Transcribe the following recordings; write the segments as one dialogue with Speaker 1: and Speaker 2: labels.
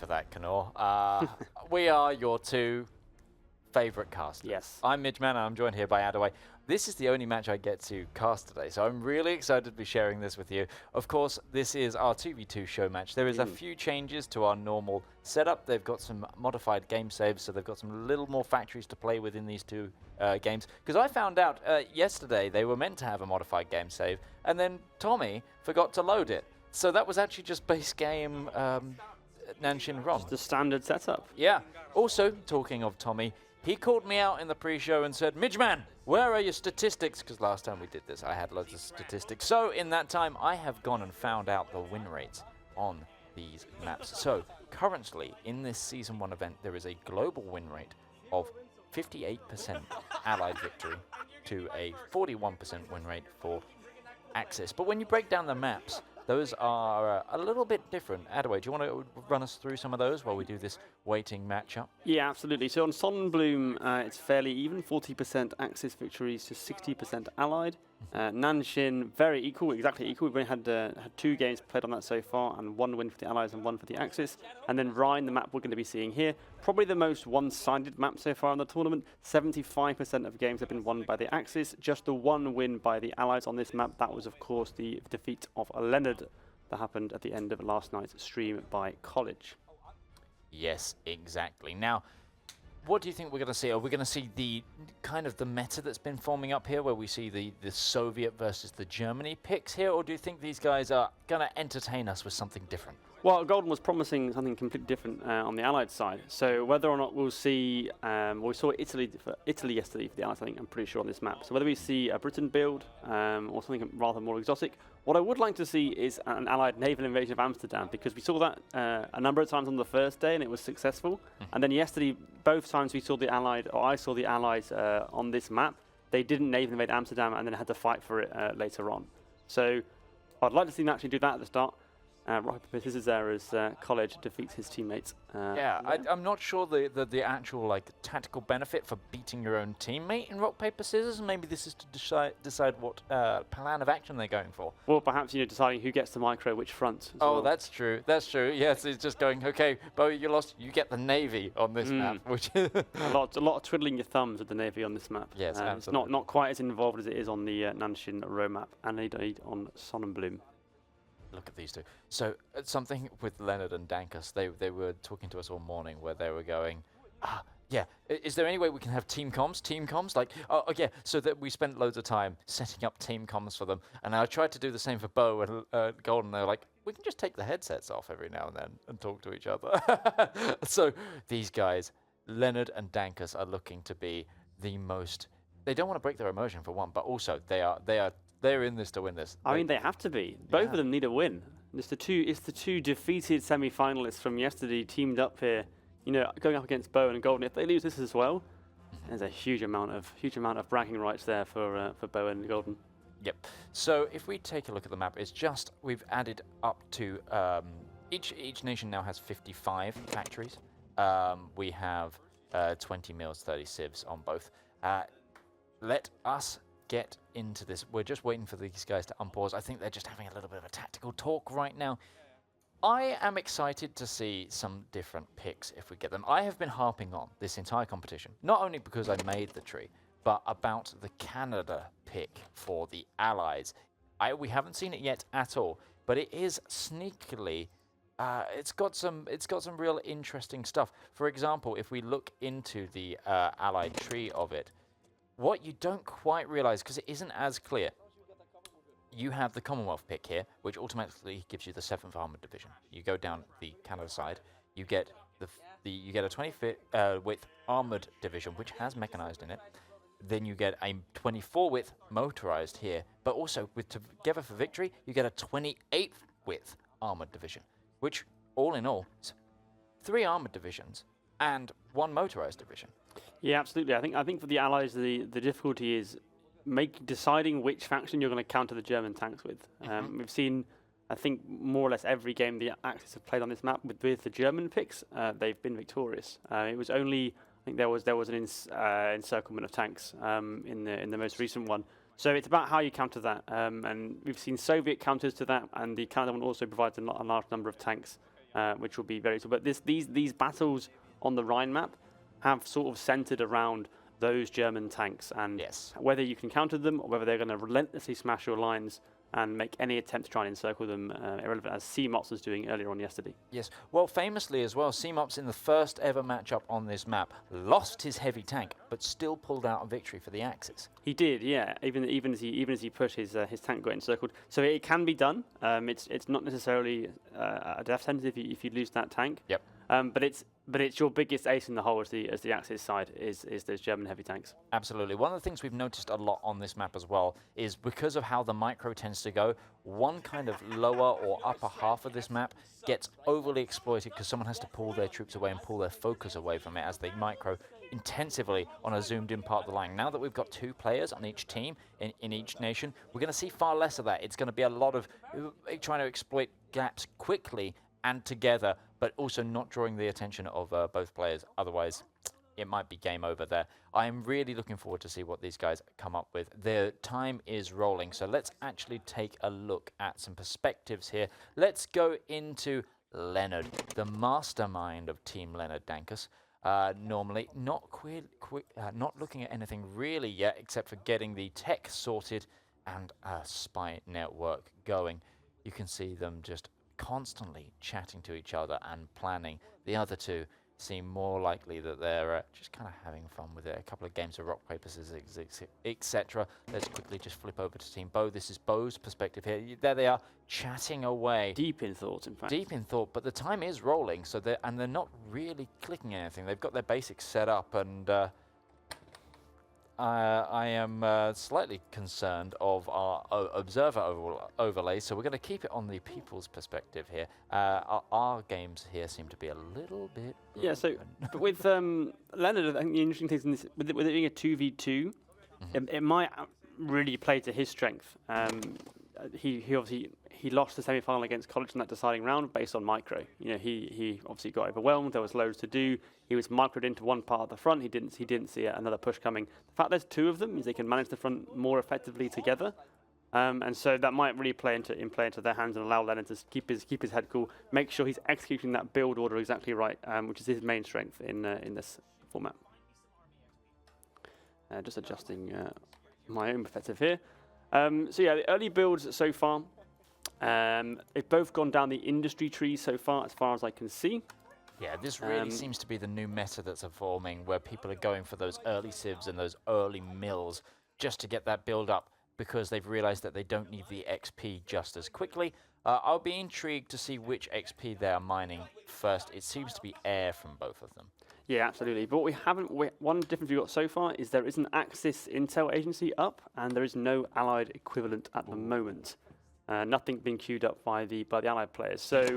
Speaker 1: for that, Kanor. We are your two favorite casters.
Speaker 2: Yes.
Speaker 1: I'm Midgeman, and I'm joined here by Adaway. This is the only match I get to cast today, so I'm really excited to be sharing this with you. Of course, this is our 2v2 show match. There is a few changes to our normal setup. They've got some modified game saves, so they've got some little more factories to play with in these two games. Because I found out yesterday they were meant to have a modified game save, and then Tommy forgot to load it. So that was actually just base game Nanshin ROM.
Speaker 2: Just the standard setup.
Speaker 1: Yeah. Also, talking of Tommy, he called me out in the pre-show and said, Midgeman, where are your statistics? Because last time we did this, I had loads of statistics. So in that time, I have gone and found out the win rates on these maps. So currently, in this Season 1 event, there is a global win rate of 58% Allied victory to a 41% win rate for Axis. But when you break down the maps, those are a little bit different. Adaway, do you want to run us through some of those while we do this waiting matchup?
Speaker 2: Yeah, absolutely. So on Sonnenblume, it's fairly even, 40% Axis victories to 60% Allied. Nanshin, very equal, exactly equal. We've only had 2 games played on that so far, and 1 win for the Allies and 1 for the Axis. And then Rhine, the map we're going to be seeing here, probably the most one-sided map so far in the tournament. 75% of games have been won by the Axis. Just the 1 win by the Allies on this map. That was, of course, the defeat of Lennard that happened at the end of last night's stream by College.
Speaker 1: Yes, exactly. Now, what do you think we're going to see? Are we going to see the kind of the meta that's been forming up here, where we see the Soviet versus the Germany picks here, or do you think these guys are going to entertain us with something different?
Speaker 2: Well, Golden was promising something completely different on the Allied side. So whether or not we'll see, we saw Italy yesterday for the Allies, I think, I'm pretty sure on this map. So whether we see a Britain build or something rather more exotic, what I would like to see is an Allied naval invasion of Amsterdam, because we saw that a number of times on the first day and it was successful. And then yesterday, both times we saw the Allied, or I saw the Allies on this map, they didn't naval invade Amsterdam and then had to fight for it later on. So I'd like to see them actually do that at the start. Rock, paper, scissors there as College defeats his teammates.
Speaker 1: Yeah, I'm not sure the actual like tactical benefit for beating your own teammate in rock, paper, scissors. Maybe this is to decide what plan of action they're going for.
Speaker 2: Or perhaps, deciding who gets the micro, which front.
Speaker 1: Oh, well. That's true. That's true. Yes, it's just going, okay, Bo, you lost. You get the Navy on this map. Which
Speaker 2: a lot of twiddling your thumbs with the Navy on this map.
Speaker 1: Yes, absolutely.
Speaker 2: It's not quite as involved as it is on the Nanshin row map, and indeed on Sonnenblume.
Speaker 1: Look at these two. So something with Lennard and Dankus, they were talking to us all morning where they were going, yeah, is there any way we can have team comms? Like, oh yeah, so that we spent loads of time setting up team comms for them. And I tried to do the same for Bo and Golden. They were like, we can just take the headsets off every now and then and talk to each other. So these guys, Lennard and Dankus, are looking to be the most, they don't want to break their immersion for one, but also they're in this to win this.
Speaker 2: I mean, they have to be. Both of them need a win. It's the two defeated semi-finalists from yesterday teamed up here. Going up against Bo and Golden. If they lose this as well, there's a huge amount of bragging rights there for Bo and Golden.
Speaker 1: Yep. So if we take a look at the map, it's just we've added up to each nation now has 55 factories. We have 20 mills, 30 civs on both. Let us get into this. We're just waiting for these guys to unpause. I think they're just having a little bit of a tactical talk right now. I am excited to see some different picks if we get them. I have been harping on this entire competition, not only because I made the tree, but about the Canada pick for the Allies. We haven't seen it yet at all, but it is sneakily it's got some real interesting stuff. For example, if we look into the Allied tree of it, what you don't quite realize, because it isn't as clear, you have the Commonwealth pick here, which automatically gives you the 7th Armoured Division. You go down the Canada side, you get you get a 20 width Armoured Division, which has mechanized in it. Then you get a 24 width motorized here, but also with Together for Victory, you get a 28 width Armoured Division, which all in all is 3 Armoured Divisions and 1 motorized division.
Speaker 2: Yeah, absolutely. I think for the Allies, the difficulty is deciding which faction you're going to counter the German tanks with. We've seen, I think, more or less every game the Axis have played on this map with the German picks. They've been victorious. It was only, I think there was an encirclement of tanks in the most recent one. So it's about how you counter that. And we've seen Soviet counters to that, and the Canada one also provides a large number of tanks. which will be very useful. But these battles on the Rhine map have sort of centered around those German tanks, and whether you can counter them or whether they're going to relentlessly smash your lines and make any attempt to try and encircle them irrelevant, as CMOPS was doing earlier on yesterday.
Speaker 1: Yes, well, famously as well, CMOPS in the first ever matchup on this map lost his heavy tank, but still pulled out a victory for the Axis.
Speaker 2: He did, yeah. Even as he pushed his tank got encircled, so it can be done. It's not necessarily a death sentence if you lose that tank.
Speaker 1: Yep.
Speaker 2: But it's your biggest ace in the hole as the Axis side is those German heavy tanks.
Speaker 1: Absolutely. One of the things we've noticed a lot on this map as well is because of how the micro tends to go, one kind of lower or upper half of this map gets overly exploited because someone has to pull their troops away and pull their focus away from it as they micro intensively on a zoomed in part of the line. Now that we've got 2 players on each team in each nation, we're going to see far less of that. It's going to be a lot of trying to exploit gaps quickly and together, but also not drawing the attention of both players. Otherwise, it might be game over there. I'm really looking forward to see what these guys come up with. The time is rolling, so let's actually take a look at some perspectives here. Let's go into Lennard, the mastermind of Team Lennard Dankus. Normally, not looking at anything really yet, except for getting the tech sorted and a spy network going. You can see them just constantly chatting to each other and planning. The other two seem more likely that they're just kind of having fun with it. A couple of games of rock, paper, scissors, etc. Let's quickly just flip over to Team Bo. This is Bo's perspective here. There they are, chatting away.
Speaker 2: Deep in thought, in fact.
Speaker 1: Deep in thought, but the time is rolling, so they're not really clicking anything. They've got their basics set up, and I am slightly concerned of our observer overlay, so we're going to keep it on the people's perspective here. Our games here seem to be a little bit
Speaker 2: so but with Lennard, I think the interesting thing is with it being a 2v2, it might really play to his strength. He obviously lost the semi-final against College in that deciding round based on micro. You know, he obviously got overwhelmed. There was loads to do. He was microed into one part of the front. He didn't see another push coming. The fact there's 2 of them means they can manage the front more effectively together. And so that might really play into their hands and allow Lennard to keep his head cool, make sure he's executing that build order exactly right, which is his main strength in this format. Just adjusting my own perspective here. So yeah, the early builds so far, they've both gone down the industry tree so far as I can see.
Speaker 1: Yeah, this really seems to be the new meta that's evolving, where people are going for those early civs and those early mills just to get that build up, because they've realized that they don't need the XP just as quickly. I'll be intrigued to see which XP they are mining first. It seems to be air from both of them.
Speaker 2: Yeah, absolutely. But one difference we've got so far is there is an Axis intel agency up, and there is no allied equivalent at the moment. Nothing being queued up by the allied players. So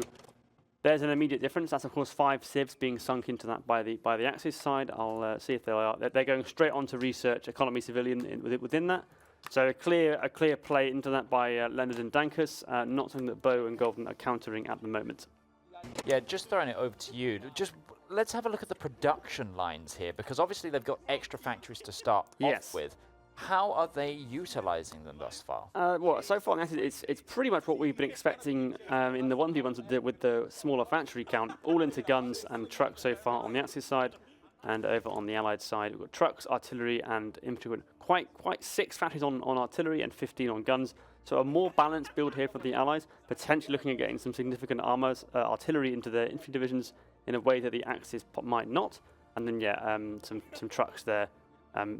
Speaker 2: there's an immediate difference. That's of course 5 civs being sunk into that by the Axis side. I'll see if they are. They're going straight on to research economy civilian within that. So a clear play into that by Lennard and Dankus. Not something that Bo and Golden are countering at the moment.
Speaker 1: Yeah, just throwing it over to you. Just let's have a look at the production lines here, because obviously they've got extra factories to start off with. How are they utilizing them thus far?
Speaker 2: Well, so far it's pretty much what we've been expecting in the 1v1s with the smaller factory count, all into guns and trucks so far on the Axis side, and over on the Allied side we've got trucks, artillery, and infantry. Quite 6 factories on artillery and 15 on guns. So a more balanced build here for the Allies, potentially looking at getting some significant artillery into their infantry divisions in a way that the Axis might not, and then some trucks there.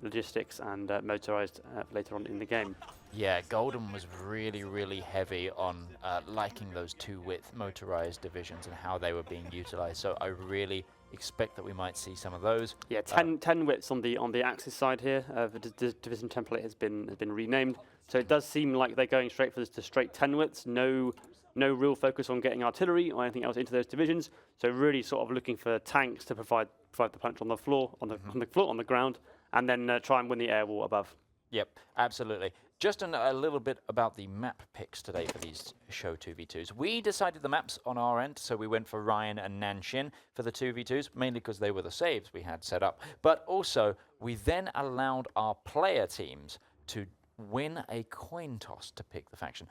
Speaker 2: Logistics and motorized later on in the game.
Speaker 1: Yeah, Golden was really heavy on liking those 2-width motorized divisions and how they were being utilized. So I really expect that we might see some of those.
Speaker 2: Yeah, 10 widths on the Axis side here. The division template has been renamed, so it does seem like they're going straight for the straight 10 widths. No real focus on getting artillery or anything else into those divisions. So really sort of looking for tanks to provide the punch on the floor, on the ground, and then try and win the air war above.
Speaker 1: Yep, absolutely. Just a little bit about the map picks today for these show 2v2s. We decided the maps on our end, so we went for Ryan and Nanshin for the 2v2s, mainly because they were the saves we had set up. But also, we then allowed our player teams to win a coin toss to pick the faction.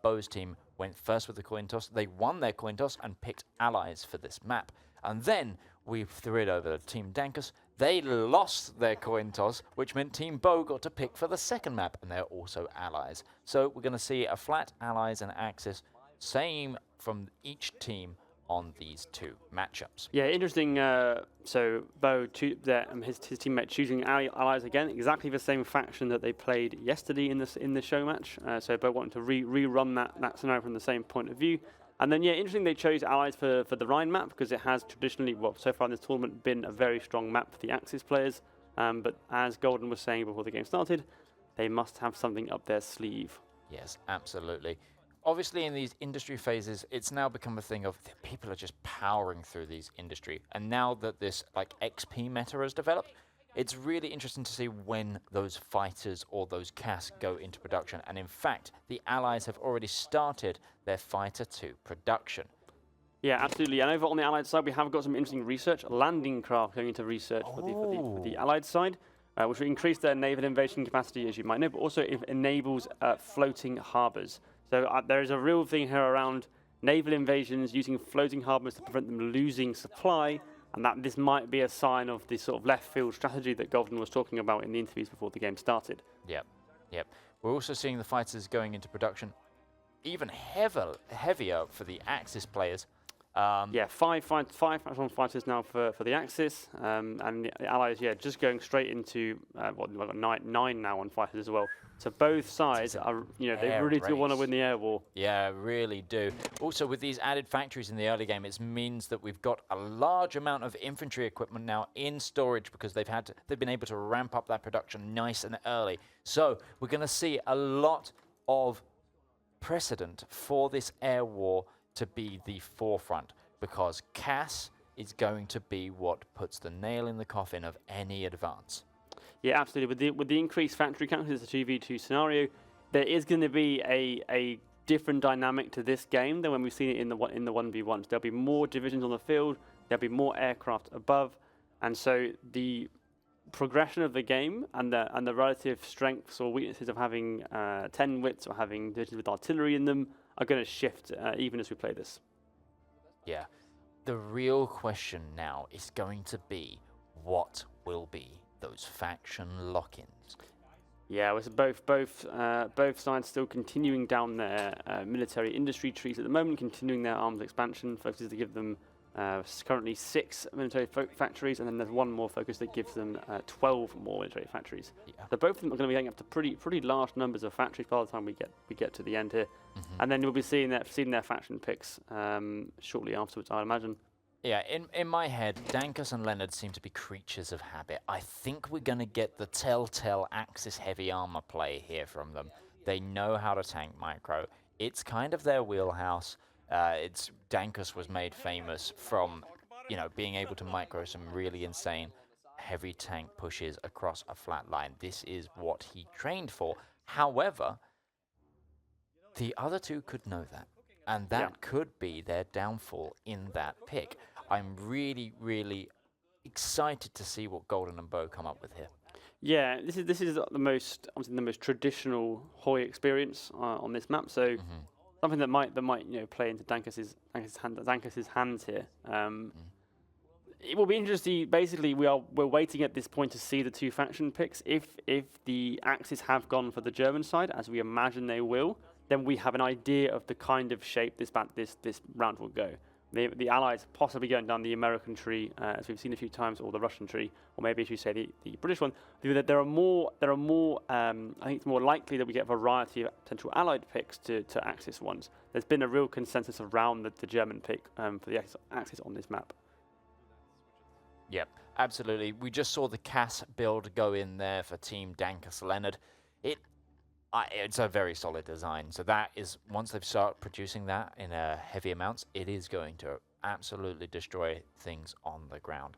Speaker 1: Bo's team went first with the coin toss. They won their coin toss and picked allies for this map. And then we threw it over to Team Dankus. They lost their coin toss, which meant Team Bo got to pick for the second map, and they're also allies. So we're going to see a flat allies and Axis, same from each team on these two matchups.
Speaker 2: Yeah, interesting. So Bo, his teammate choosing allies again, exactly the same faction that they played yesterday in the show match. So Bo wanted to rerun that scenario from the same point of view. And then, yeah, interesting they chose allies for the Rhine map because it has traditionally, well, so far in this tournament, been a very strong map for the Axis players. But as Golden was saying before the game started, they must have something up their sleeve.
Speaker 1: Yes, absolutely. Obviously, in these industry phases, it's now become a thing of people are just powering through these industry. And now that this like XP meta has developed, it's really interesting to see when those fighters or those CAS go into production. And in fact, the allies have already started their fighter 2 production.
Speaker 2: Yeah, absolutely. And over on the allied side, we have got some interesting research. Landing craft going into research for the allied side, which will increase their naval invasion capacity, as you might know, but also it enables floating harbors. So there is a real thing here around naval invasions using floating harbors to prevent them losing supply, and that this might be a sign of the sort of left field strategy that Golden was talking about in the interviews before the game started.
Speaker 1: Yep. We're also seeing the fighters going into production even heavier for the Axis players.
Speaker 2: Yeah, five fighters now for the Axis, and the allies, yeah, just going straight into we've got nine now on fighters as well. So both sides are, they really do want to win the air war.
Speaker 1: Yeah, really do. Also, with these added factories in the early game, it means that we've got a large amount of infantry equipment now in storage because they've been able to ramp up that production nice and early. So we're going to see a lot of precedent for this air war to be the forefront, because CAS is going to be what puts the nail in the coffin of any advance.
Speaker 2: Yeah, absolutely. With the increased factory count, it's a 2v2 scenario. There is going to be a different dynamic to this game than when we've seen it in the 1v1s. There'll be more divisions on the field. There'll be more aircraft above, and so the progression of the game and the relative strengths or weaknesses of having 10 wits or having divisions with artillery in them are going to shift even as we play this.
Speaker 1: Yeah. The real question now is going to be, what will be those faction lock-ins?
Speaker 2: Yeah, well, so both sides still continuing down their military industry trees at the moment, continuing their arms expansion. Focuses to give them currently 6 military factories, and then there's one more focus that gives them 12 more military factories. Yeah. So both of them are going to be getting up to pretty large numbers of factories by the time we get to the end here, and then we'll be seeing their faction picks shortly afterwards, I'd imagine.
Speaker 1: Yeah, in my head, Dankus and Lennard seem to be creatures of habit. I think we're going to get the telltale Axis heavy armor play here from them. They know how to tank micro. It's kind of their wheelhouse. Dankus was made famous from, being able to micro some really insane heavy tank pushes across a flat line. This is what he trained for. However, the other two could know that, and that could be their downfall in that pick. I'm really, really excited to see what Golden and Bo come up with here.
Speaker 2: Yeah, this is the most traditional Hoi experience on this map. So something that might play into Dankus's hands here. It will be interesting. Basically, we're waiting at this point to see the two faction picks. If the Axis have gone for the German side, as we imagine they will, then we have an idea of the kind of shape this round will go. The Allies possibly going down the American tree, as we've seen a few times, or the Russian tree, or maybe as you say the British one. There are more. I think it's more likely that we get a variety of potential Allied picks to Axis ones. There's been a real consensus around the German pick for the Axis on this map.
Speaker 1: Yep, absolutely. We just saw the CAS build go in there for Team Dankus Lennard. It's a very solid design. So that is, once they've started producing that in heavy amounts, it is going to absolutely destroy things on the ground.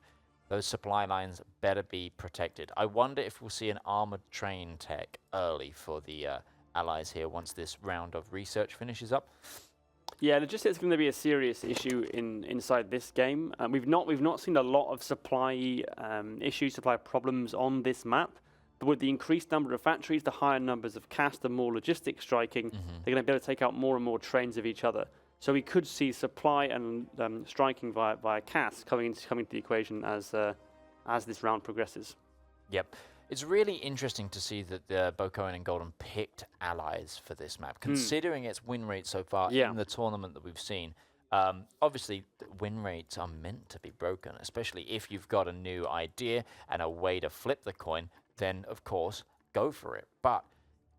Speaker 1: Those supply lines better be protected. I wonder if we'll see an armored train tech early for the Allies here once this round of research finishes up.
Speaker 2: Yeah, logistics is going to be a serious issue inside this game. We've not seen a lot of supply issues, supply problems on this map. But with the increased number of factories, the higher numbers of cast, the more logistic striking, they're going to be able to take out more and more trains of each other. So we could see supply and striking via cast coming to the equation as this round progresses.
Speaker 1: Yep. It's really interesting to see that the Bokoen and Golden picked allies for this map, considering its win rate so far in the tournament that we've seen. Obviously, win rates are meant to be broken, especially if you've got a new idea and a way to flip the coin, then, of course, go for it. But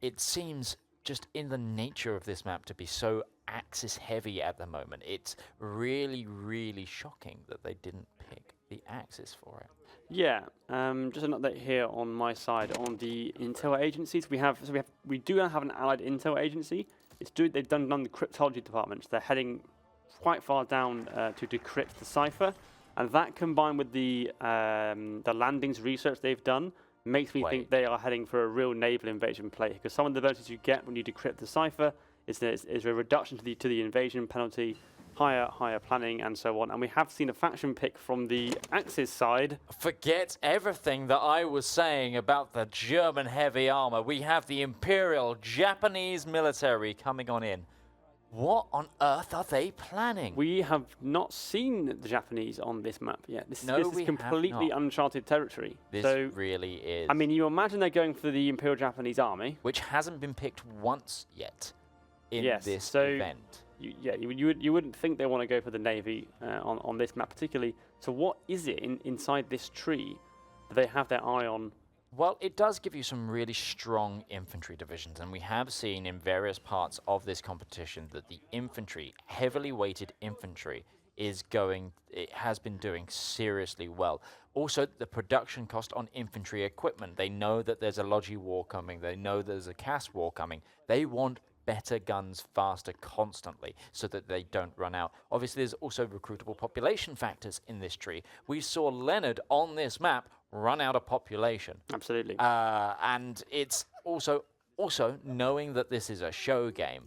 Speaker 1: it seems just in the nature of this map to be so Axis heavy at the moment. It's really, really shocking that they didn't pick the Axis for it.
Speaker 2: Yeah, just an update here on my side on the intel agencies. We do have an allied intel agency. They've done the cryptology department. They're heading quite far down to decrypt the cipher, and that combined with the landings research they've done makes me think they are heading for a real naval invasion play. Because some of the bonuses you get when you decrypt the cipher is a reduction to the invasion penalty, higher planning, and so on. And we have seen a faction pick from the Axis side.
Speaker 1: Forget everything that I was saying about the German heavy armor. We have the Imperial Japanese military coming on in. What on earth are they planning?
Speaker 2: We have not seen the Japanese on this map yet. This is completely uncharted territory.
Speaker 1: This really is.
Speaker 2: I mean, you imagine they're going for the Imperial Japanese Army,
Speaker 1: which hasn't been picked once yet in this event.
Speaker 2: You wouldn't think they want to go for the Navy on this map particularly. So what is it inside this tree that they have their eye on?
Speaker 1: Well, it does give you some really strong infantry divisions, and we have seen in various parts of this competition that the infantry, heavily weighted infantry, it has been doing seriously well. Also, the production cost on infantry equipment. They know that there's a Logi war coming. They know there's a CAS war coming. They want better guns faster constantly so that they don't run out. Obviously, there's also recruitable population factors in this tree. We saw Lennard on this map run out of population.
Speaker 2: Absolutely.
Speaker 1: And it's also knowing that this is a show game,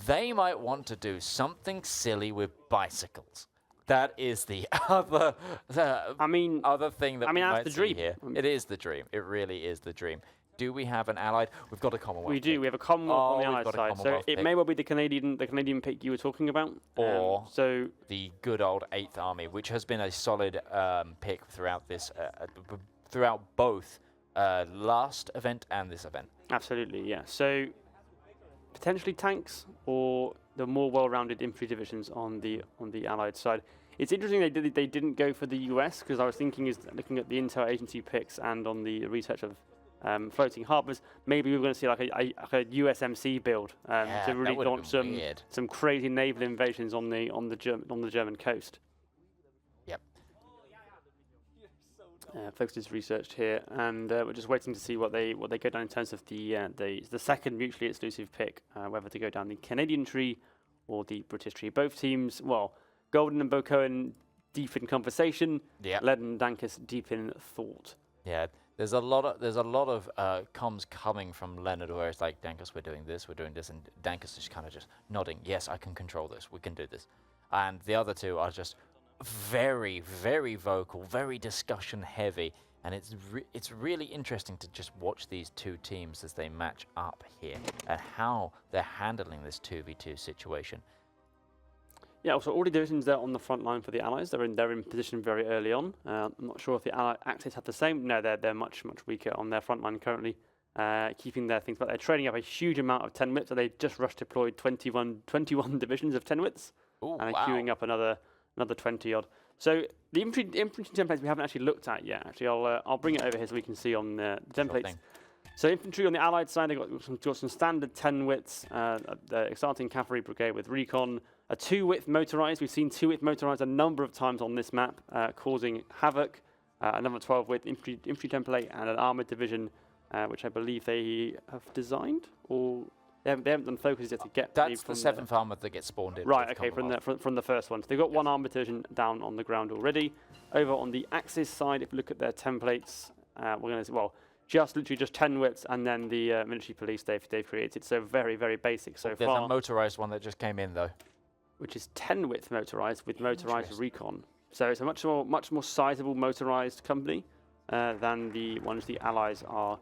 Speaker 1: they might want to do something silly with bicycles. That is the other thing that we might see here. It is the dream. It really is the dream. Do we have an allied? We've got a Commonwealth.
Speaker 2: We do.
Speaker 1: Pick.
Speaker 2: We have a Commonwealth on the allied side. So it may well be the Canadian pick you were talking about.
Speaker 1: Or the good old 8th Army, which has been a solid pick throughout this, throughout both last event and this event.
Speaker 2: Absolutely, yeah. So potentially tanks or the more well-rounded infantry divisions on the allied side. It's interesting they didn't go for the US, because I was looking at the intel agency picks and on the research of floating harbours, maybe we were going to see like a USMC build to really launch some crazy naval invasions on the German coast.
Speaker 1: Yep.
Speaker 2: Focus is researched here, and we're just waiting to see what they go down in terms of the second mutually exclusive pick, whether to go down the Canadian tree or the British tree. Both teams, well, Golden and Bokoen deep in conversation.
Speaker 1: Yeah.
Speaker 2: Lennard and Dankus deep in thought.
Speaker 1: Yeah. There's a lot of comms coming from Lennard where it's like, Dankus, we're doing this, and Dankus is kind of just nodding, yes, I can control this, we can do this. And the other two are just very, very vocal, very discussion heavy, and it's really interesting to just watch these two teams as they match up here and how they're handling this 2v2 situation.
Speaker 2: Yeah, also all the divisions there on the front line for the Allies. They're in position very early on. I'm not sure if the Allied Axis have the same. No, they're much weaker on their front line currently, keeping their things. But they're trading up a huge amount of 10 wits. So they just rush deployed 21 divisions of 10 wits, and are queuing up another 20 odd. So the infantry templates we haven't actually looked at yet. Actually, I'll bring it over here so we can see on the templates. Sure. So infantry on the Allied side, they've got some standard 10 wits, the exciting cavalry brigade with recon, a 2-width motorized. We've seen 2-width motorized a number of times on this map, causing havoc. Another 12-width infantry template and an armored division, which I believe they have designed, or they haven't done focuses yet to get.
Speaker 1: That's the 7th armor that gets spawned in.
Speaker 2: Right. Okay. From the first one, so they've got one armored division down on the ground already. Over on the Axis side, if we look at their templates, we're going to see, well, literally just 10 wits, and then the military police they've created. So very, very basic so far.
Speaker 1: There's a motorized one that just came in though,
Speaker 2: which is 10 width motorized with motorized recon. So it's a much more sizable motorized company than the ones the Allies are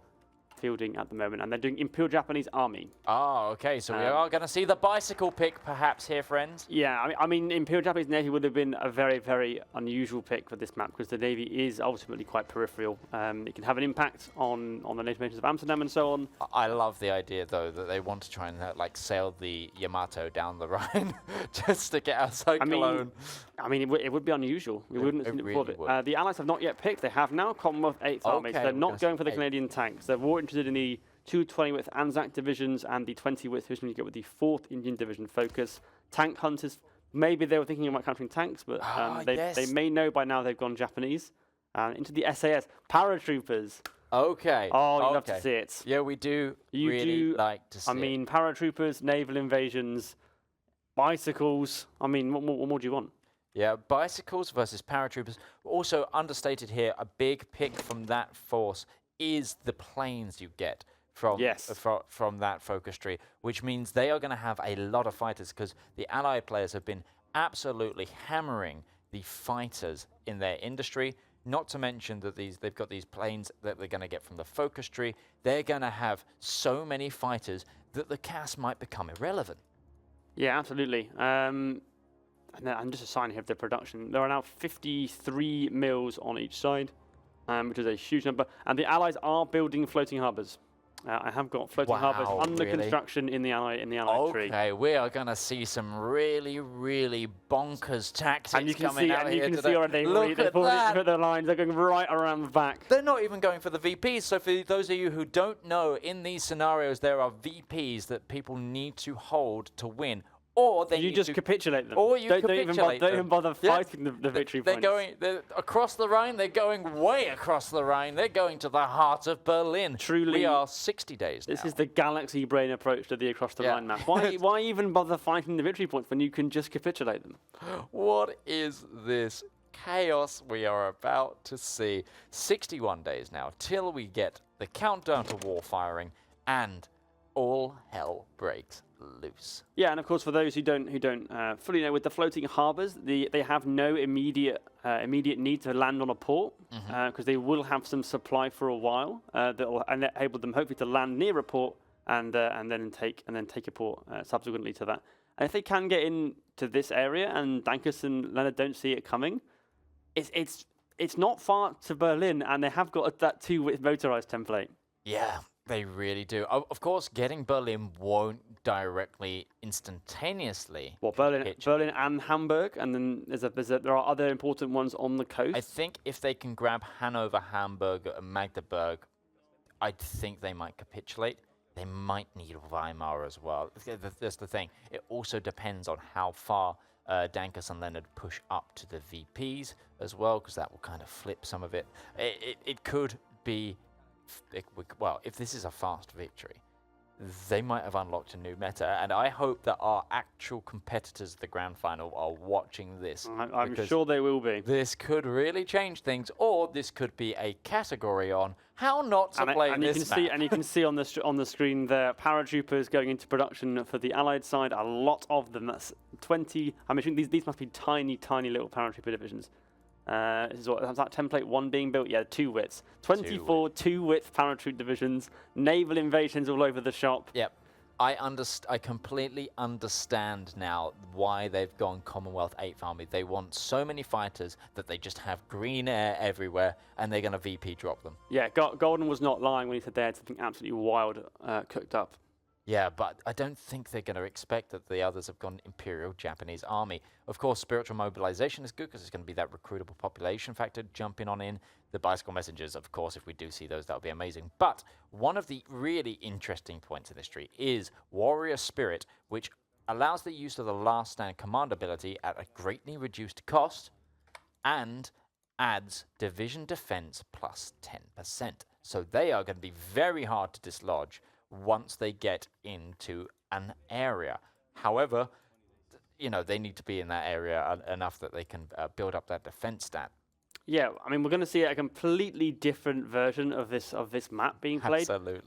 Speaker 2: fielding at the moment, and they're doing Imperial Japanese Army.
Speaker 1: Oh, okay. So we are going to see the bicycle pick, perhaps, here, friends.
Speaker 2: Yeah, I mean, Imperial Japanese Navy would have been a very, very unusual pick for this map because the Navy is ultimately quite peripheral. It can have an impact on the native nations of Amsterdam and so on.
Speaker 1: I love the idea, though, that they want to try and like sail the Yamato down the Rhine just to get our cyclone.
Speaker 2: I mean, it would be unusual. We wouldn't have seen it before.
Speaker 1: Really would.
Speaker 2: The Allies have not yet picked. They have now Commonwealth 8th Army. So they're not going for the Canadian tanks. They're more interested in the 220 width Anzac divisions and the 20 width division you get with the 4th Indian Division focus. Tank hunters, maybe they were thinking about countering tanks, but they may know by now they've gone Japanese. Into the SAS, paratroopers.
Speaker 1: Okay.
Speaker 2: Oh, you love to see it.
Speaker 1: Yeah, we do like to see
Speaker 2: I mean, paratroopers, naval invasions, bicycles. I mean, what more do you want?
Speaker 1: Yeah, bicycles versus paratroopers. Also understated here, a big pick from that force is the planes you get from from that focus tree, which means they are going to have a lot of fighters because the Allied players have been absolutely hammering the fighters in their industry. Not to mention that they've got these planes that they're going to get from the focus tree. They're going to have so many fighters that the CAS might become irrelevant.
Speaker 2: Yeah, absolutely. And just a sign here of the production. There are now 53 mills on each side, which is a huge number. And the Allies are building floating harbours. I have got floating harbours under construction in the Allied tree.
Speaker 1: Okay, we are going to see some really, really bonkers tactics coming out here today.
Speaker 2: You can see already they've already put the lines. They're going right around the back.
Speaker 1: They're not even going for the VPs. So for those of you who don't know, in these scenarios, there are VPs that people need to hold to win. Or
Speaker 2: you just capitulate them.
Speaker 1: Or you capitulate
Speaker 2: don't even bother fighting the victory points.
Speaker 1: They're across the Rhine. They're going way across the Rhine. They're going to the heart of Berlin.
Speaker 2: Truly,
Speaker 1: we are 60 days now.
Speaker 2: This is the galaxy brain approach to the across the Rhine map. Why even bother fighting the victory points when you can just capitulate them?
Speaker 1: What is this chaos we are about to see? 61 days now till we get the countdown to war firing and all hell breaks loose.
Speaker 2: Yeah, and of course, for those who don't fully know, with the floating harbours, they have no immediate need to land on a port because they will have some supply for a while that will enable them hopefully to land near a port and then take a port subsequently to that. And if they can get into this area and Dankus and Lennard don't see it coming, it's not far to Berlin, and they have got that 2-width motorised template.
Speaker 1: Yeah. They really do. Of course, getting Berlin won't directly, instantaneously.
Speaker 2: Well, Berlin and Hamburg, and then there are other important ones on the coast.
Speaker 1: I think if they can grab Hanover, Hamburg, and Magdeburg, I think they might capitulate. They might need Weimar as well. That's the thing. It also depends on how far Dankus and Lennard push up to the VPs as well, because that will kind of flip some of it. It could be... Well, if this is a fast victory, they might have unlocked a new meta, and I hope that our actual competitors at the grand final are watching this.
Speaker 2: I'm sure they will be.
Speaker 1: This could really change things, or this could be a category on how not to play this map.
Speaker 2: And you can see on the screen there, paratroopers going into production for the Allied side. A lot of them. That's 20. I'm assuming these must be tiny, tiny little paratrooper divisions. Is that template 1 being built? Yeah, 2 widths. 24 2-width paratroop divisions, naval invasions all over the shop.
Speaker 1: Yep. I completely understand now why they've gone Commonwealth 8th Army. They want so many fighters that they just have green air everywhere, and they're going to VP drop them.
Speaker 2: Yeah, Golden was not lying when he said they had something absolutely wild cooked up.
Speaker 1: Yeah, but I don't think they're going to expect that the others have gone Imperial Japanese Army. Of course, spiritual mobilization is good because it's going to be that recruitable population factor jumping on in. The bicycle messengers, of course, if we do see those, that would be amazing. But one of the really interesting points in this tree is Warrior Spirit, which allows the use of the Last Stand command ability at a greatly reduced cost and adds division defense plus 10%. So they are going to be very hard to dislodge once they get into an area. However, they need to be in that area enough that they can build up that defense stat.
Speaker 2: Yeah, I mean, we're going to see a completely different version of this map being played.
Speaker 1: Absolutely.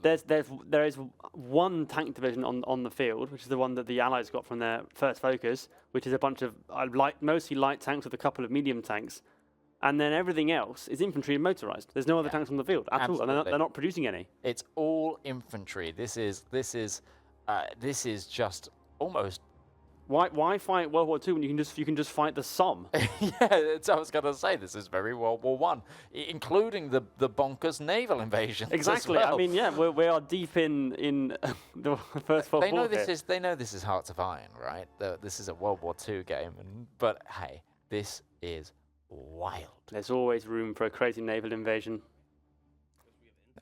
Speaker 2: There is one tank division on the field, which is the one that the Allies got from their first focus, which is a bunch of mostly light tanks with a couple of medium tanks. and then everything else is infantry and motorized. There's no other tanks on the field at all, and they're not producing any.
Speaker 1: It's all infantry. This is just almost.
Speaker 2: Why fight World War II when you can just fight the Somme?
Speaker 1: I was going to say this is very World War I, including the bonkers naval invasions.
Speaker 2: Exactly.
Speaker 1: As well.
Speaker 2: I mean, yeah, we are deep in the First World War.
Speaker 1: They know this is Hearts of Iron, right? This is a World War II game, but hey, this is wild.
Speaker 2: There's always room for a crazy naval invasion.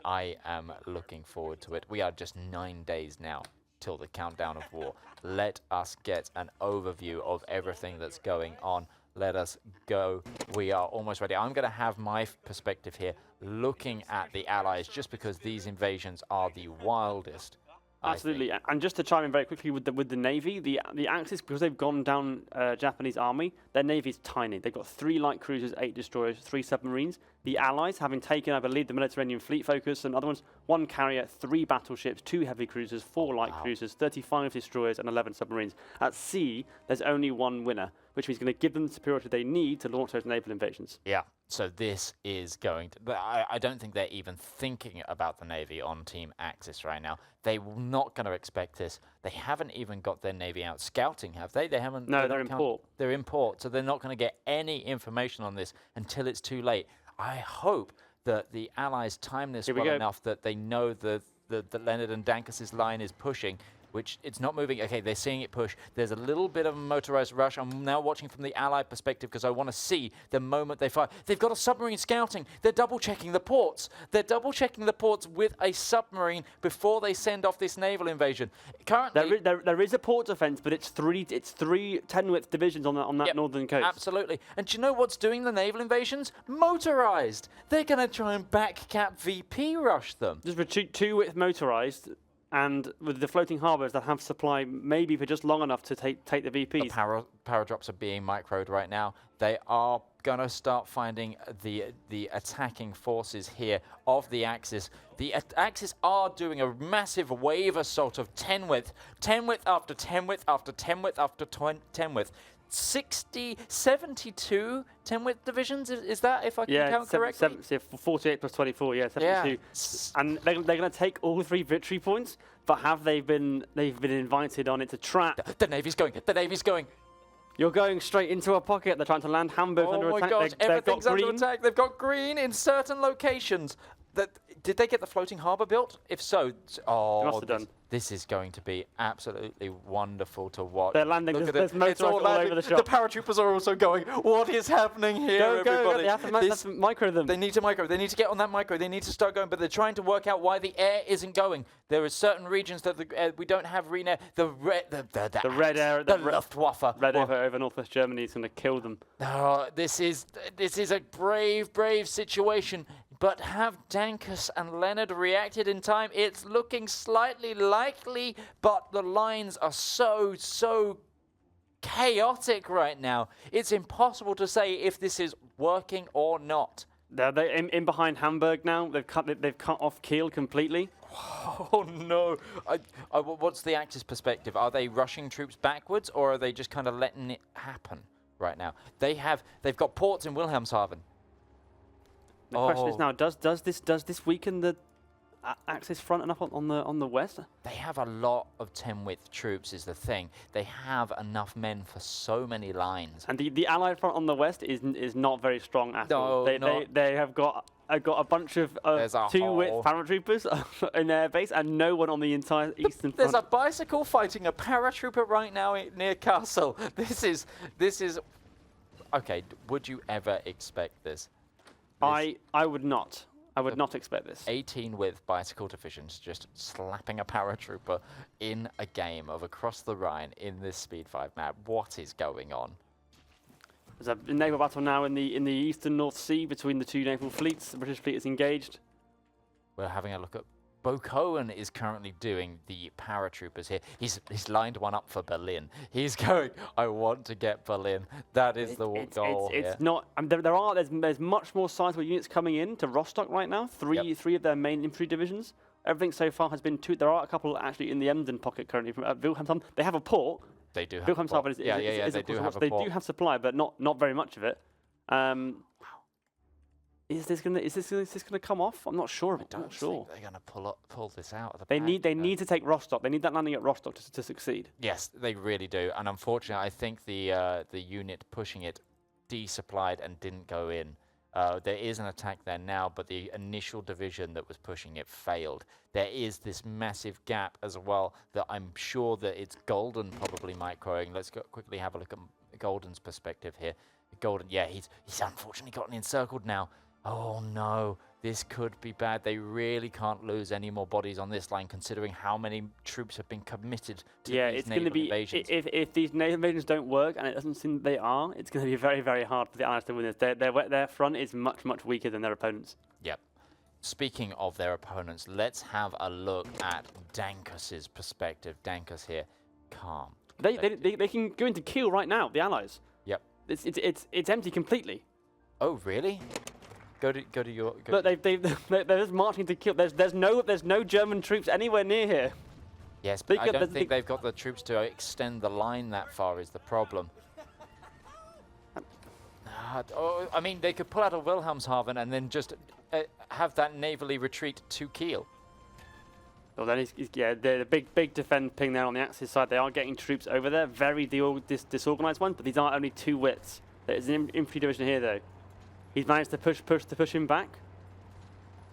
Speaker 1: I am looking forward to it. We are just 9 days now till the countdown of war. Let us get an overview of everything that's going on. Let us go. We are almost ready. I'm going to have my perspective here looking at the Allies just because these invasions are the wildest.
Speaker 2: Absolutely, and just to chime in very quickly with the Navy, the Axis, because they've gone down Japanese army, their Navy is tiny. They've got 3 light cruisers, 8 destroyers, 3 submarines. The Allies, having taken, I believe, the Mediterranean Fleet focus and other ones, 1 carrier, 3 battleships, 2 heavy cruisers, 4 light cruisers, 35 destroyers, and 11 submarines. At sea, there's only 1 winner, which means it's going to give them the superiority they need to launch those naval invasions.
Speaker 1: Yeah. So this is going to... I don't think they're even thinking about the Navy on Team Axis right now. They're not going to expect this. They haven't even got their Navy out scouting, have they? They haven't...
Speaker 2: No, they're in port.
Speaker 1: They're in port, so they're not going to get any information on this until it's too late. I hope that the Allies time this well enough that they know that Lennard and Dankas's line is pushing, which it's not moving. Okay, they're seeing it push. There's a little bit of a motorized rush. I'm now watching from the Allied perspective because I want to see the moment they fire. They've got a submarine scouting. They're double-checking the ports. They're double-checking the ports with a submarine before they send off this naval invasion. Currently,
Speaker 2: there is a port defense, but it's three 10-width divisions on that northern coast.
Speaker 1: Absolutely. And do you know what's doing the naval invasions? Motorized. They're going to try and backcap VP rush them.
Speaker 2: Just for 2-width motorized. And with the floating harbours that have supply maybe for just long enough to take the VPs.
Speaker 1: The power drops are being microed right now. They are going to start finding the attacking forces here of the Axis. The Axis are doing a massive wave assault of 10 width after 10 width after 10 width after 10 width. 72 10-width divisions, is that, if I can count correctly?
Speaker 2: 48 plus 24, 72. And they're going to take all 3 victory points, but they've been invited on it to trap.
Speaker 1: The Navy's going.
Speaker 2: You're going straight into a pocket. They're trying to land Hamburg under attack.
Speaker 1: Oh my gosh, everything's under attack. They've got green in certain locations. Did they get the floating harbour built? If so,
Speaker 2: they must have done.
Speaker 1: This is going to be absolutely wonderful to watch.
Speaker 2: They're landing. There's motors all over the shop.
Speaker 1: The paratroopers are also going. What is happening here, everybody?
Speaker 2: They have to micro them.
Speaker 1: They need to micro. They need to get on that micro. They need to start going, but they're trying to work out why the air isn't going. There are certain regions that we don't have green air. The red air. The Luftwaffe.
Speaker 2: Red air over northwest Germany is going to kill them.
Speaker 1: Oh, this is a brave situation. But have Dankus and Lennard reacted in time? It's looking slightly likely, but the lines are so chaotic right now. It's impossible to say if this is working or not.
Speaker 2: They're in behind Hamburg now. They've cut off Kiel completely.
Speaker 1: Oh no! What's the Axis perspective? Are they rushing troops backwards, or are they just kind of letting it happen right now? They've got ports in Wilhelmshaven.
Speaker 2: The question is now: Does this weaken the Axis front enough on the west?
Speaker 1: They have a lot of 10-width troops. Is the thing. They have enough men for so many lines.
Speaker 2: And the Allied front on the west is not very strong at all. They have got a bunch of 2-width paratroopers in their base and no one on the entire eastern front.
Speaker 1: There's a bicycle fighting a paratrooper right now near Castle. This is. Okay. Would you ever expect this?
Speaker 2: I would not. I would not expect this.
Speaker 1: 18 with bicycle divisions just slapping a paratrooper in a game of Across the Rhine in this Speed 5 map. What is going on?
Speaker 2: There's a naval battle now in the eastern North Sea between the 2 naval fleets. The British fleet is engaged.
Speaker 1: We're having a look at... Bo Cohen is currently doing the paratroopers here. He's lined one up for Berlin. He's going, I want to get Berlin. That is the goal here.
Speaker 2: It's not... I mean, there's much more sizable units coming in to Rostock right now. Three of their main infantry divisions. Everything so far has been 2. There are a couple actually in the Emden pocket currently from Wilhelmshaven. They have a port.
Speaker 1: They do have a port.
Speaker 2: They do have supply, but not very much of it. Is this gonna come off? I'm not sure.
Speaker 1: I don't
Speaker 2: not sure.
Speaker 1: think they're going to pull this out of the
Speaker 2: They
Speaker 1: bag,
Speaker 2: need to take Rostock. They need that landing at Rostock to succeed.
Speaker 1: Yes, they really do. And unfortunately, I think the unit pushing it desupplied and didn't go in. There is an attack there now, but the initial division that was pushing it failed. There is this massive gap as well that I'm sure that it's Golden probably microing. Let's quickly have a look at Golden's perspective here. Golden, yeah, he's unfortunately gotten encircled now. Oh no, this could be bad. They really can't lose any more bodies on this line, considering how many troops have been committed to these naval invasions.
Speaker 2: If these naval invasions don't work, and it doesn't seem they are, it's going to be very, very hard for the Allies to win this. Their front is much, much weaker than their opponents.
Speaker 1: Yep. Speaking of their opponents, let's have a look at Dankus's perspective. Dankus here, calm.
Speaker 2: They can go into Kiel right now. The Allies.
Speaker 1: Yep.
Speaker 2: It's empty completely.
Speaker 1: Oh really? Go to your.
Speaker 2: Look, they're just marching to Kiel. There's no German troops anywhere near here.
Speaker 1: Yes, but I don't think they've got the troops to extend the line that far. Is the problem? I mean, they could pull out of Wilhelmshaven and then just have that navally retreat to Kiel.
Speaker 2: Well, then the big defend ping there on the Axis side. They are getting troops over there, very disorganized ones, but these are only 2 widths. There's an infantry division here though. He's managed to push him back.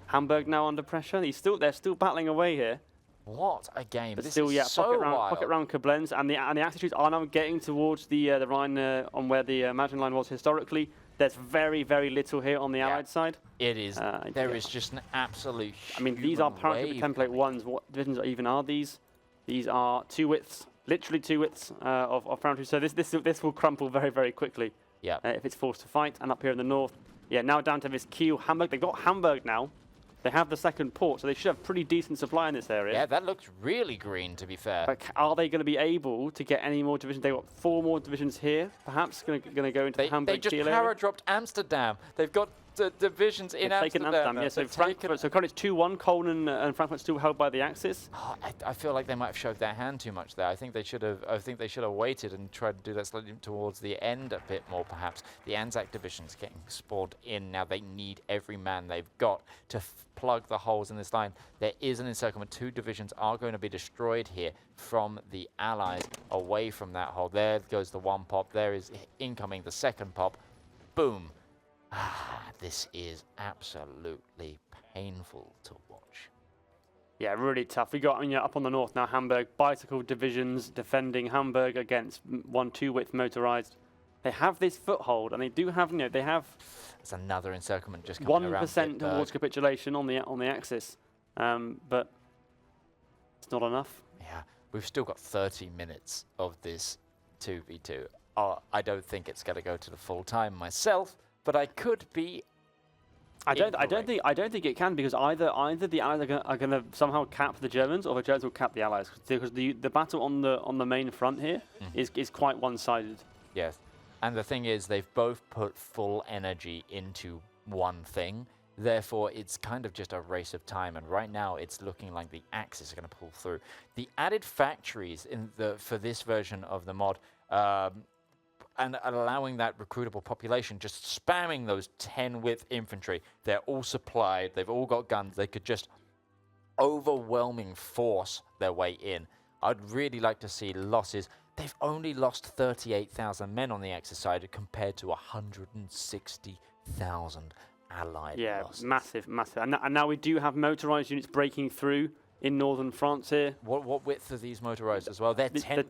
Speaker 2: Hamburg now under pressure. They're still battling away here.
Speaker 1: What a game!
Speaker 2: But
Speaker 1: this
Speaker 2: still,
Speaker 1: is so wild.
Speaker 2: Pocket round Koblenz, and the Axis troops are now getting towards the Rhine on where the Maginot Line was historically. There's very, very little here on the Allied side.
Speaker 1: It is. There is just an absolute.
Speaker 2: I mean, these are paratrooper template 1s. What divisions even are these? These are 2 widths, literally 2 widths of paratrooper. So this will crumple very, very quickly.
Speaker 1: Yeah.
Speaker 2: If it's forced to fight, and up here in the north, yeah, now down to this Kiel, Hamburg. They've got Hamburg now. They have the second port, so they should have pretty decent supply in this area.
Speaker 1: Yeah, that looks really green, to be fair.
Speaker 2: But are they going to be able to get any more divisions? They've got 4 more divisions here, perhaps, going to go into the Hamburg
Speaker 1: They just
Speaker 2: Kiel
Speaker 1: para-dropped Amsterdam. They've got divisions in Amsterdam.
Speaker 2: Yeah, so Frankfurt, so currently it's 2-1. Cologne and Frankfurt still held by the Axis.
Speaker 1: Oh, I feel like they might have showed their hand too much there. I think they should have. Waited and tried to do that slightly towards the end a bit more, perhaps. The Anzac division's getting spawned in now. They need every man they've got to plug the holes in this line. There is an encirclement. 2 divisions are going to be destroyed here from the Allies away from that hole. There goes the 1 pop. There is incoming the 2nd pop. Boom. This is absolutely painful to watch.
Speaker 2: Yeah, really tough. We got up on the north now, Hamburg, bicycle divisions defending Hamburg against 1-2 width motorized. They have this foothold, and they do have, they have.
Speaker 1: It's another encirclement just coming around.
Speaker 2: 1% towards capitulation on the Axis, but it's not enough.
Speaker 1: Yeah, we've still got 30 minutes of this 2v2. I don't think it's going to go to the full time myself. But I could be. I don't think it can, because either the Allies are going to somehow cap the Germans, or the Germans will cap the Allies, because the battle on the main front here is quite one-sided. Yes, and the thing is, they've both put full energy into one thing. Therefore, it's kind of just a race of time. And right now, it's looking like the Axis are going to pull through. The added factories for this version of the mod. And allowing that recruitable population, just spamming those 10-width infantry. They're all supplied. They've all got guns. They could just overwhelming force their way in. I'd really like to see losses. They've only lost 38,000 men on the Axis side compared to 160,000 Allied losses.
Speaker 2: Yeah, massive. And now we do have motorized units breaking through in northern France here.
Speaker 1: What width are these motorized as well? They're 10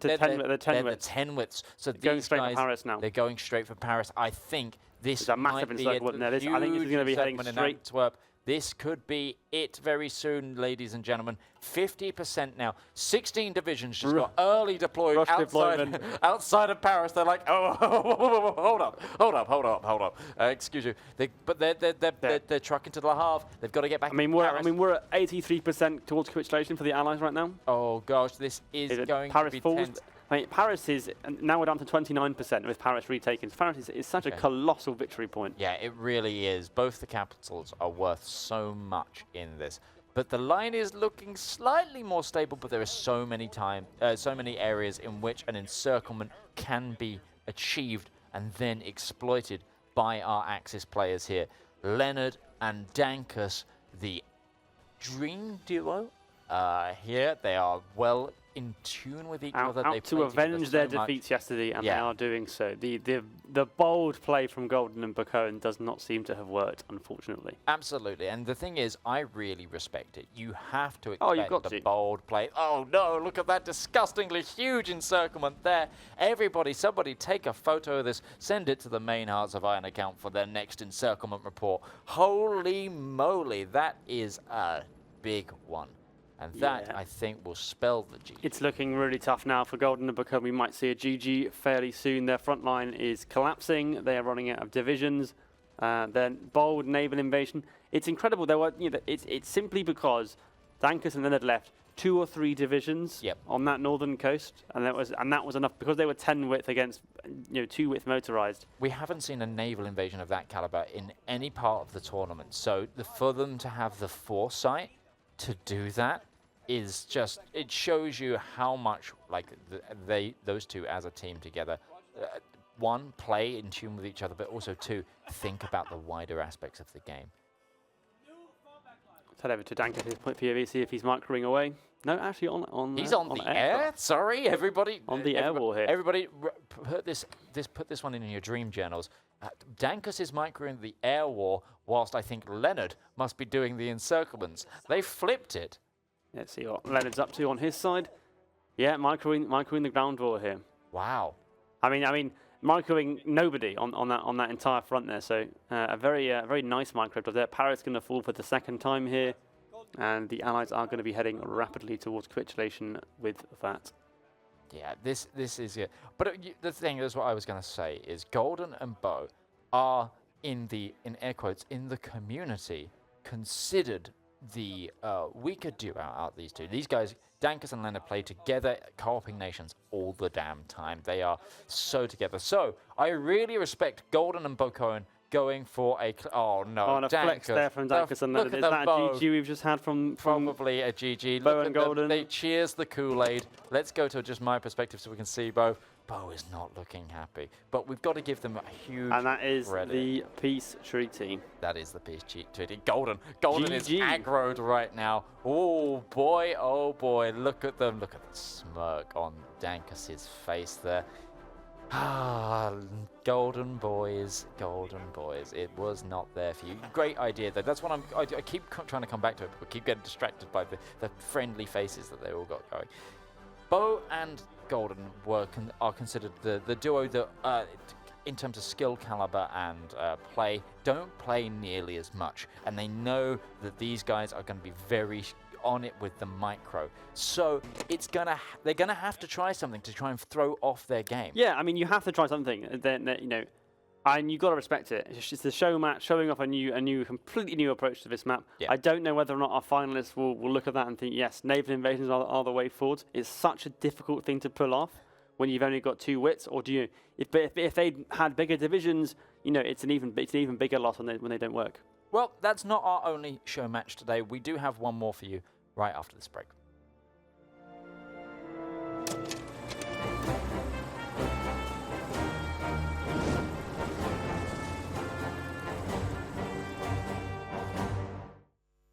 Speaker 1: widths. So
Speaker 2: they're going straight for Paris now.
Speaker 1: They're going straight for Paris. I think this
Speaker 2: is a massive encirclement there. I think this is going to be heading straight.
Speaker 1: Antwerp. This could be it very soon, ladies and gentlemen. 50% now. 16 divisions just got early deployed outside of Paris. They're like, hold up. Excuse you. They're trucking to Le Havre. They've got to get back.
Speaker 2: We're at 83% towards capitulation for the Allies right now.
Speaker 1: Oh gosh, this is going to be tense.
Speaker 2: Paris is, now we're down to 29% with Paris retaken. Paris is such a colossal victory point.
Speaker 1: Yeah, it really is. Both the capitals are worth so much in this. But the line is looking slightly more stable, but there are so many areas in which an encirclement can be achieved and then exploited by our Axis players here. Lennard and Dankus, the dream duo. Here they are well in tune with each other. They
Speaker 2: Out to
Speaker 1: play together
Speaker 2: avenge
Speaker 1: so
Speaker 2: their
Speaker 1: much.
Speaker 2: defeats yesterday, and they
Speaker 1: Yeah.
Speaker 2: are doing so. The bold play from Golden and Bacone does not seem to have worked, unfortunately.
Speaker 1: Absolutely, and the thing is, I really respect it. You have to
Speaker 2: Oh, you've
Speaker 1: expect
Speaker 2: got
Speaker 1: the
Speaker 2: to.
Speaker 1: bold play. Oh no, look at that disgustingly huge encirclement there. Everybody, somebody take a photo of this, send it to the main Hearts of Iron account for their next encirclement report. Holy moly, that is a big one. And that,
Speaker 2: Yeah.
Speaker 1: I think, will spell the GG.
Speaker 2: It's looking really tough now for Golden and Bacone. We might see a GG fairly soon. Their front line is collapsing. They are running out of divisions. Then bold naval invasion. It's incredible. There were, it's simply because Dankus and Lennard left 2 or 3 divisions on that northern coast, and that was enough because they were 10 width against 2 width motorized.
Speaker 1: We haven't seen a naval invasion of that caliber in any part of the tournament. So for them to have the foresight to do that is just, it shows you how much like those two as a team together, one, play in tune with each other, but also two, think about the wider aspects of the game.
Speaker 2: Let's head over to Dankus, his point POV, see if he's microing away. No, actually on
Speaker 1: He's on the air. Sorry, everybody.
Speaker 2: On the air wall here.
Speaker 1: Everybody, put this one in your dream journals. Dankus is microing the air war, whilst I think Lennard must be doing the encirclements. They flipped it.
Speaker 2: Let's see what Lennard's up to on his side. Yeah, microing the ground war here.
Speaker 1: Wow.
Speaker 2: I mean, microing nobody on that entire front there. So a very nice micro there. Parrot's going to fall for the second time here, and the Allies are going to be heading rapidly towards capitulation with that.
Speaker 1: Yeah, this is it. But the thing is, what I was going to say is Golden and Bo are in air quotes, in the community, considered the weaker duo out of these two. These guys, Dankus and Lennard, play together, co-oping nations all the damn time. They are so together. So I really respect Golden and Bacone going for a
Speaker 2: On a flex there from Dankus and Lennard. Is that a GG we've just had from
Speaker 1: probably a GG.
Speaker 2: Bo
Speaker 1: Look
Speaker 2: and
Speaker 1: at them.
Speaker 2: Golden?
Speaker 1: They cheers the Kool-Aid. Let's go to just my perspective so we can see Bo. Bo is not looking happy, but we've got to give them a huge
Speaker 2: And that is
Speaker 1: credit.
Speaker 2: the peace treaty.
Speaker 1: That is the peace treaty. Golden is
Speaker 2: GG.
Speaker 1: aggroed right now. Oh boy, look at them. Look at the smirk on Dankus's face there. Ah, golden boys. It was not there for you. Great idea though. That's what I keep trying to come back to it, but keep getting distracted by the friendly faces that they all got going. Bo and Golden are considered the duo that, in terms of skill caliber and play, don't play nearly as much, and they know that these guys are going to be very on it with the micro. So they're gonna have to try something to try and throw off their game.
Speaker 2: Yeah, I mean, you have to try something. Then and you've got to respect it. It's the show match, showing off a completely new approach to this map.
Speaker 1: Yeah.
Speaker 2: I don't know whether or not our finalists will look at that and think, yes, naval invasions are the way forward. It's such a difficult thing to pull off when you've only got 2 wits. Or do you? If they had bigger divisions, it's an even bigger loss when they don't work.
Speaker 1: Well, that's not our only show match today. We do have one more for you right after this break.